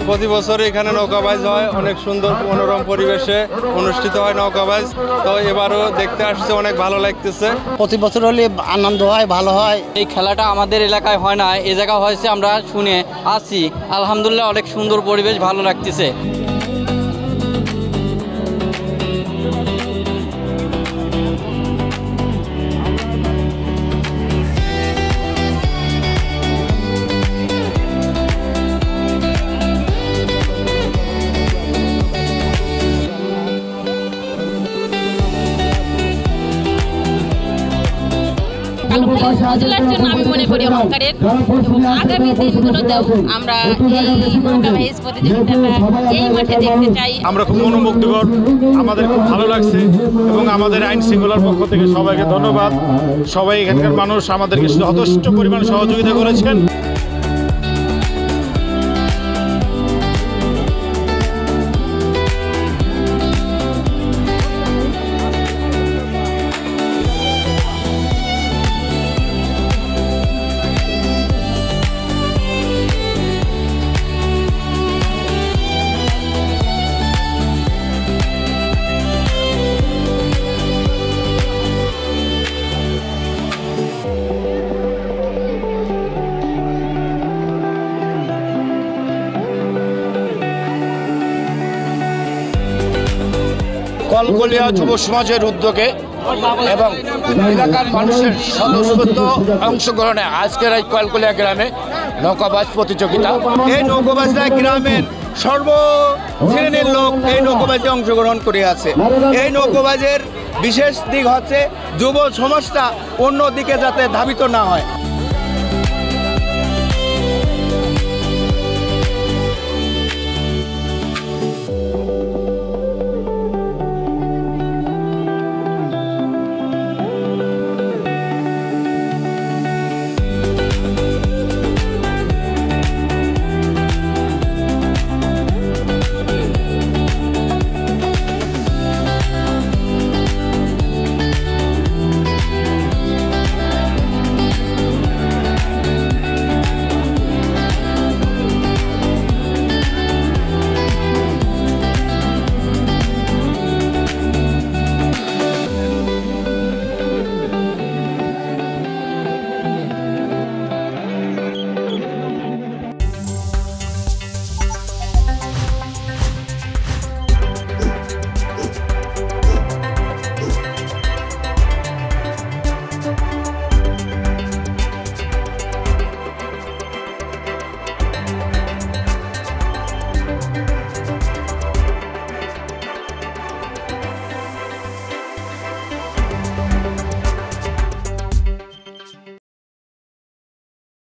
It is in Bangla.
প্রতি বছর এখানে নৌকাবাইজ হয়, অনেক সুন্দর মনোরম পরিবেশে অনুষ্ঠিত হয় নৌকাবাইজ। তো এবারও দেখতে আসছে, অনেক ভালো লাগতেছে। প্রতি বছর হলে আনন্দ হয়, ভালো হয়। এই খেলাটা আমাদের এলাকায় হয় না, এই জায়গা হয়েছে, আমরা শুনে আসছি। আলহামদুলিল্লাহ, অনেক সুন্দর পরিবেশ, ভালো লাগতেছে। জেলার জন্য আমি মনে করি অহংকারের, এবং আগামী দিনগুলোতেও আমরা এই নৌকাবাইজ প্রতিযোগিতাটা এই মাঠে দেখতে চাই। আমরা খুব মনোমুগ্ধকর, আমাদের খুব ভালো লাগছে এবং আমাদের আইন শৃঙ্খলার পক্ষ থেকে সবাইকে ধন্যবাদ। সবাই এখানকার মানুষ আমাদেরকে যথেষ্ট পরিমাণ সহযোগিতা করেছেন। কলকলিয়া যুব সমাজের উদ্যোগে এবং এলাকার মানুষের স্বতঃস্ফূর্ত অংশগ্রহণে আজকের এই কলকলিয়া গ্রামে নৌকাবাজ প্রতিযোগিতা। এই নৌকাবাজরা গ্রামের সর্ব শ্রেণীর লোক এই নৌকাবাজে অংশগ্রহণ করে আছে। এই নৌকাবাজের বিশেষ দিক হচ্ছে যুব সমাজটা অন্য দিকে যাতে ধাবিত না হয়।